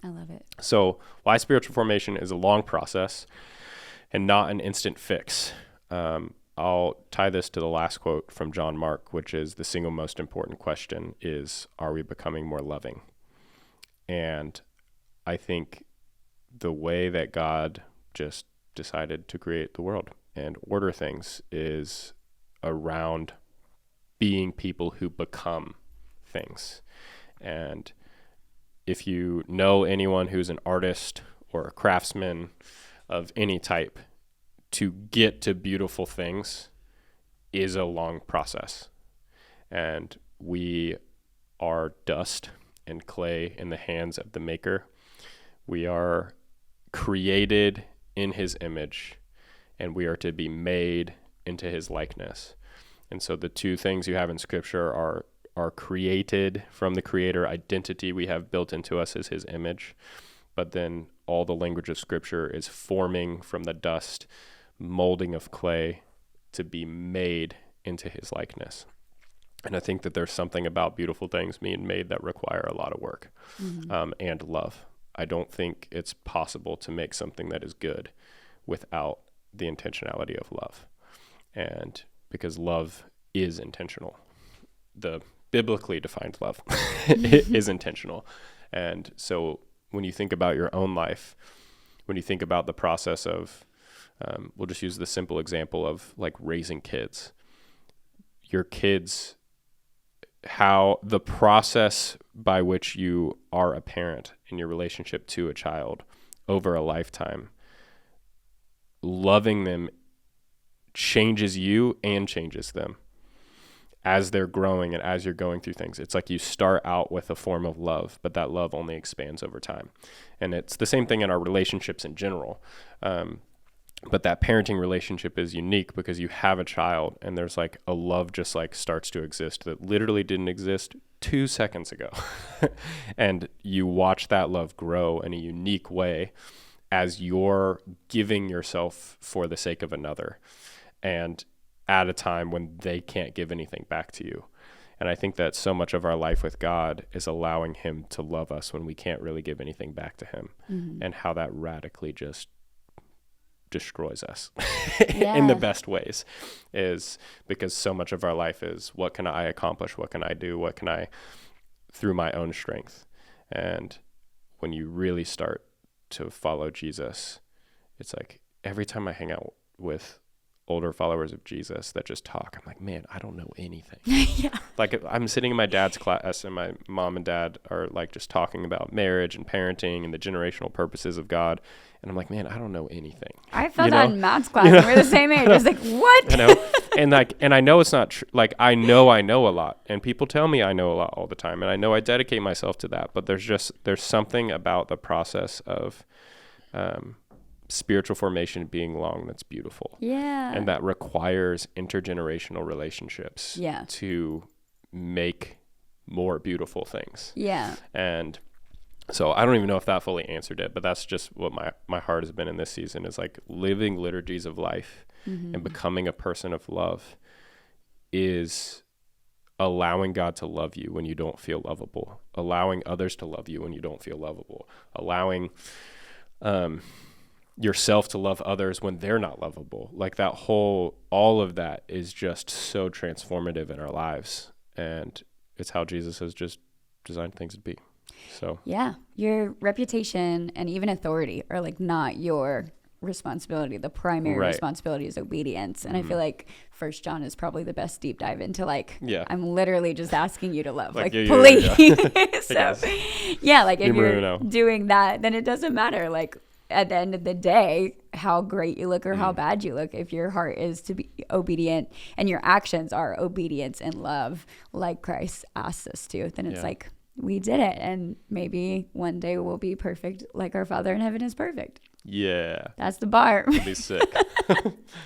I love it. So why spiritual formation is a long process and not an instant fix. I'll tie this to the last quote from John Mark, which is the single most important question is, are we becoming more loving? And I think the way that God just decided to create the world and order things is around being people who become things. And if you know anyone who's an artist or a craftsman of any type, to get to beautiful things is a long process. And we are dust and clay in the hands of the maker. We are created in his image, and we are to be made into his likeness. And so the two things you have in scripture are created from the creator identity we have built into us as his image. But then all the language of scripture is forming from the dust, molding of clay to be made into his likeness. And I think that there's something about beautiful things being made that require a lot of work and love. I don't think it's possible to make something that is good without the intentionality of love. And because love is intentional. The biblically defined love is intentional. And so when you think about your own life, when you think about the process of, we'll just use the simple example of like raising kids. Your kids, how the process by which you are a parent in your relationship to a child over a lifetime, loving them changes you and changes them as they're growing and as you're going through things. It's like you start out with a form of love, but that love only expands over time. And it's the same thing in our relationships in general. But that parenting relationship is unique because you have a child and there's like a love just like starts to exist that literally didn't exist 2 seconds ago. And you watch that love grow in a unique way as you're giving yourself for the sake of another and at a time when they can't give anything back to you. And I think that so much of our life with God is allowing him to love us when we can't really give anything back to him, and how that radically just destroys us in the best ways, is because so much of our life is, what can I accomplish? What can I do? What can I, through my own strength? And when you really start to follow Jesus, it's like every time I hang out with older followers of Jesus that just talk, I'm like, man, I don't know anything. Like I'm sitting in my dad's class and my mom and dad are like just talking about marriage and parenting and the generational purposes of God. And I'm like, man, I don't know anything. I felt that in Matt's class. We're the same age. I was like, what? And I know it's not true. Like, I know a lot, and people tell me I know a lot all the time. And I know I dedicate myself to that, but there's something about the process of, spiritual formation being long that's beautiful. And that requires intergenerational relationships to make more beautiful things. And so I don't even know if that fully answered it, but that's just what my heart has been in this season, is like living liturgies of life and becoming a person of love is allowing God to love you when you don't feel lovable, allowing others to love you when you don't feel lovable, allowing yourself to love others when they're not lovable. Like all of that is just so transformative in our lives. And it's how Jesus has just designed things to be. So your reputation and even authority are like not your responsibility. The primary responsibility is obedience. And I feel like 1 John is probably the best deep dive into like, I'm literally just asking you to love, like please. So like if you're doing that, then it doesn't matter. Like at the end of the day, how great you look or how bad you look, if your heart is to be obedient and your actions are obedience and love, like Christ asked us to, then it's like, we did it. And maybe one day we'll be perfect like our Father in heaven is perfect. Yeah. That's the bar. That'd be sick.